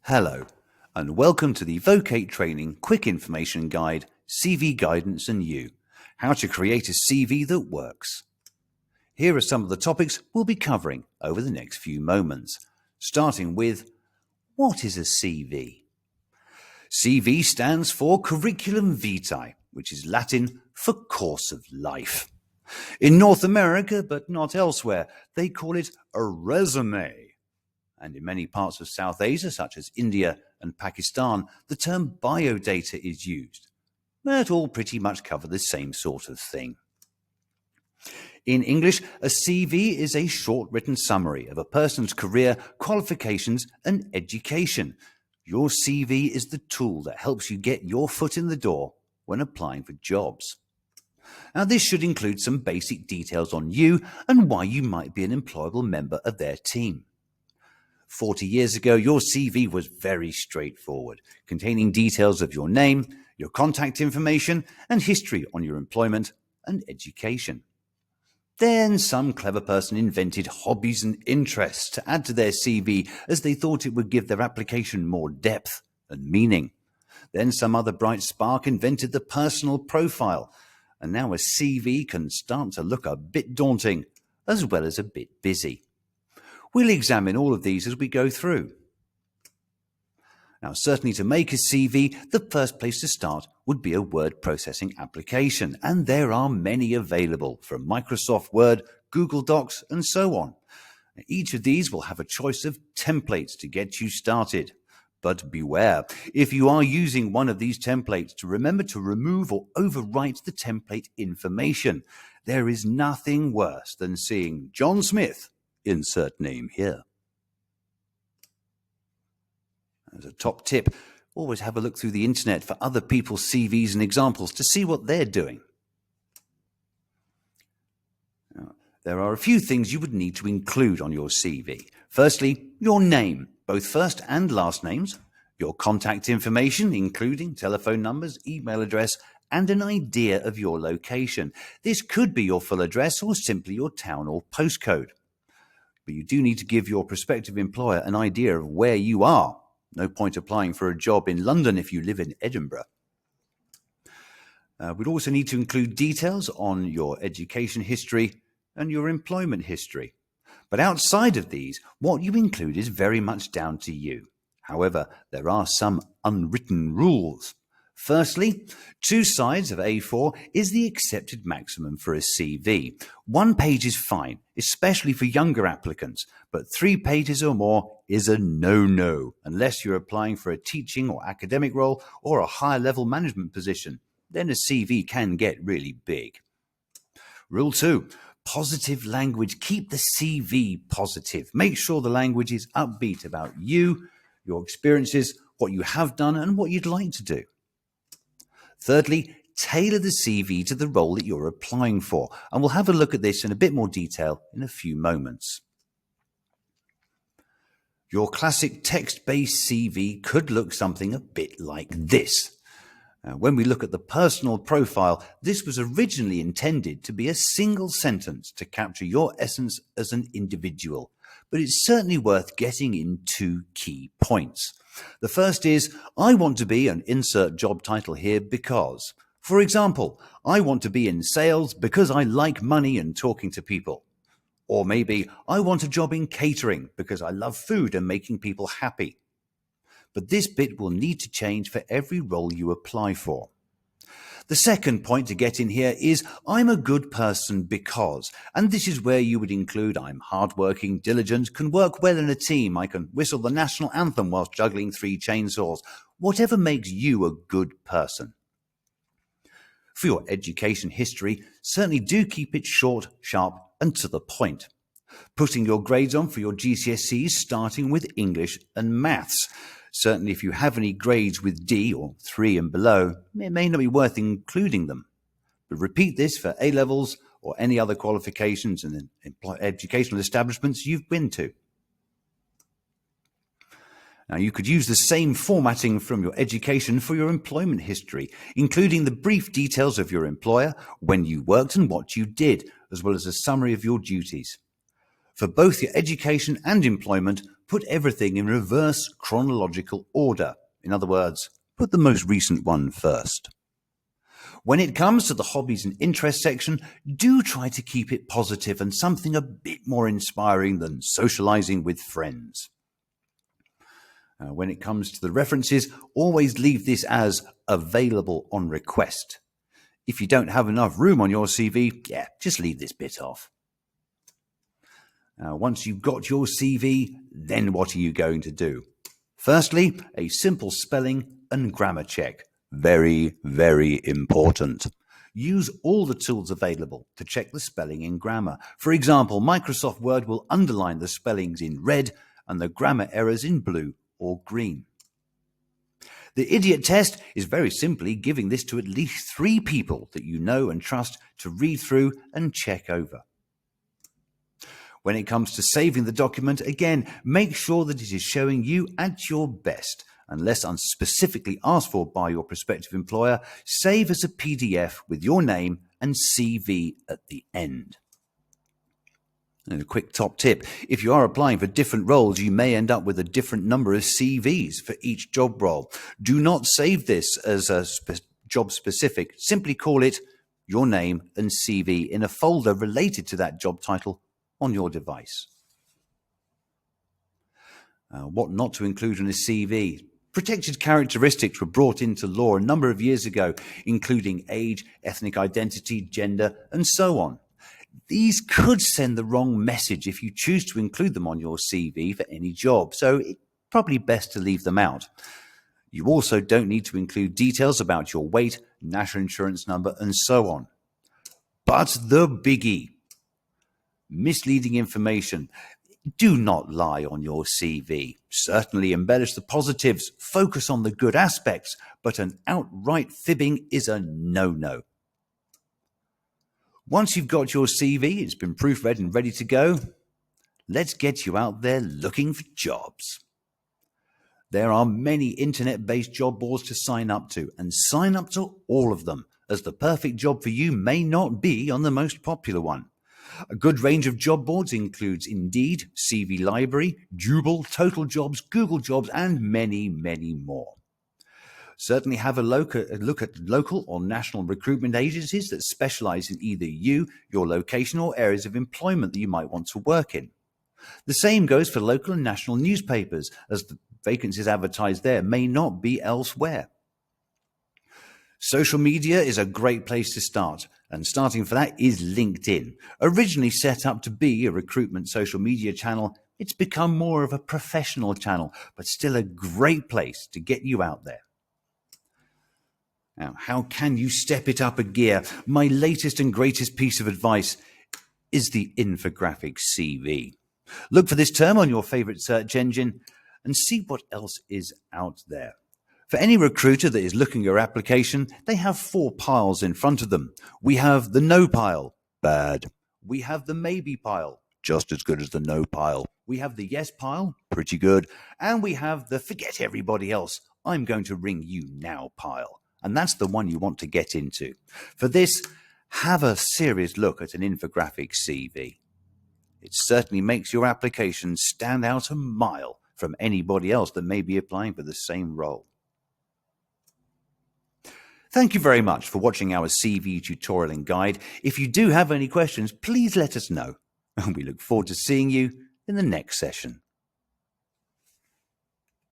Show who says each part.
Speaker 1: Hello, and welcome to the Vocate Training Quick Information Guide, CV Guidance and You, how to create a CV that works. Here are some of the topics we'll be covering over the next few moments, starting with, what is a CV? CV stands for Curriculum Vitae, which is Latin for course of life. In North America, but not elsewhere, they call it a resume. And in many parts of South Asia, such as India and Pakistan, the term biodata is used. But all pretty much cover the same sort of thing. In English, a CV is a short written summary of a person's career, qualifications, and education. Your CV is the tool that helps you get your foot in the door when applying for jobs. Now, this should include some basic details on you and why you might be an employable member of their team. 40 years ago, your CV was very straightforward, containing details of your name, your contact information, and history on your employment and education. Then some clever person invented hobbies and interests to add to their CV as they thought it would give their application more depth and meaning. Then some other bright spark invented the personal profile, and now a CV can start to look a bit daunting as well as a bit busy. We'll examine all of these as we go through. Now, certainly to make a CV, the first place to start would be a word processing application, and there are many available from Microsoft Word, Google Docs, and so on. Each of these will have a choice of templates to get you started. But beware, if you are using one of these templates, to remember to remove or overwrite the template information. There is nothing worse than seeing John Smith, insert name here. As a top tip, always have a look through the internet for other people's CVs and examples to see what they're doing. Now, there are a few things you would need to include on your CV. Firstly, your name, both first and last names, your contact information, including telephone numbers, email address, and an idea of your location. This could be your full address or simply your town or postcode. But you do need to give your prospective employer an idea of where you are. No point applying for a job in London if you live in Edinburgh. We'd also need to include details on your education history and your employment history. But outside of these, what you include is very much down to you. However, there are some unwritten rules. Firstly, 2 sides of A4 is the accepted maximum for a CV. 1 page is fine, especially for younger applicants, but 3 pages or more is a no-no, unless you're applying for a teaching or academic role or a higher level management position. Then a CV can get really big. Rule 2, positive language. Keep the CV positive. Make sure the language is upbeat about you, your experiences, what you have done, and what you'd like to do. Thirdly, tailor the CV to the role that you're applying for, and we'll have a look at this in a bit more detail in a few moments. Your classic text-based CV could look something a bit like this. When we look at the personal profile, this was originally intended to be a single sentence to capture your essence as an individual, but it's certainly worth getting in 2 key points. The first is, I want to be an insert job title here because. For example, I want to be in sales because I like money and talking to people. Or maybe, I want a job in catering because I love food and making people happy. But this bit will need to change for every role you apply for. The second point to get in here is, I'm a good person because, and this is where you would include, I'm hardworking, diligent, can work well in a team, I can whistle the national anthem whilst juggling 3 chainsaws, whatever makes you a good person. For your education history, certainly do keep it short, sharp, and to the point. Putting your grades on for your GCSEs, starting with English and maths. Certainly if you have any grades with D or 3 and below, it may not be worth including them. But repeat this for A-levels or any other qualifications and educational establishments you've been to. Now, you could use the same formatting from your education for your employment history, including the brief details of your employer, when you worked and what you did, as well as a summary of your duties. For both your education and employment, put everything in reverse chronological order. In other words, put the most recent one first. When it comes to the hobbies and interests section, do try to keep it positive and something a bit more inspiring than socializing with friends. When it comes to the references, always leave this as available on request. If you don't have enough room on your CV, just leave this bit off. Once you've got your CV, then what are you going to do? Firstly, a simple spelling and grammar check. Very, very important. Use all the tools available to check the spelling and grammar. For example, Microsoft Word will underline the spellings in red and the grammar errors in blue or green. The idiot test is very simply giving this to at least 3 people that you know and trust to read through and check over. When it comes to saving the document, again, make sure that it is showing you at your best. Unless unspecifically asked for by your prospective employer, save as a PDF with your name and CV at the end. And a quick top tip, if you are applying for different roles, you may end up with a different number of CVs for each job role. Do not save this as a job specific. Simply call it your name and CV in a folder related to that job title on your device. What not to include in a CV. Protected characteristics were brought into law a number of years ago, including age, ethnic identity, gender, and so on. These could send the wrong message if you choose to include them on your CV for any job, so it's probably best to leave them out. You also don't need to include details about your weight, national insurance number, and so on. But the biggie, misleading information. Do not lie on your CV. Certainly embellish the positives, focus on the good aspects, but an outright fibbing is a no-no. Once you've got your CV, it's been proofread and ready to go, let's get you out there looking for jobs. There are many internet-based job boards to sign up to, and sign up to all of them, as the perfect job for you may not be on the most popular one. A good range of job boards includes Indeed, CV Library, Jubal, Total Jobs, Google Jobs, and many, many more. Certainly have a look at local or national recruitment agencies that specialize in either you, your location, or areas of employment that you might want to work in. The same goes for local and national newspapers, as the vacancies advertised there may not be elsewhere. Social media is a great place to start, and starting for that is LinkedIn. Originally set up to be a recruitment social media channel, it's become more of a professional channel, but still a great place to get you out there. Now, how can you step it up a gear? My latest and greatest piece of advice is the infographic CV. Look for this term on your favorite search engine and see what else is out there. For any recruiter that is looking at your application, they have 4 piles in front of them. We have the no pile, bad. We have the maybe pile, just as good as the no pile. We have the yes pile, pretty good. And we have the forget everybody else, I'm going to ring you now pile. And that's the one you want to get into. For this, have a serious look at an infographic CV. It certainly makes your application stand out a mile from anybody else that may be applying for the same role. Thank you very much for watching our CV tutorial and guide. If you do have any questions, please let us know. And we look forward to seeing you in the next session.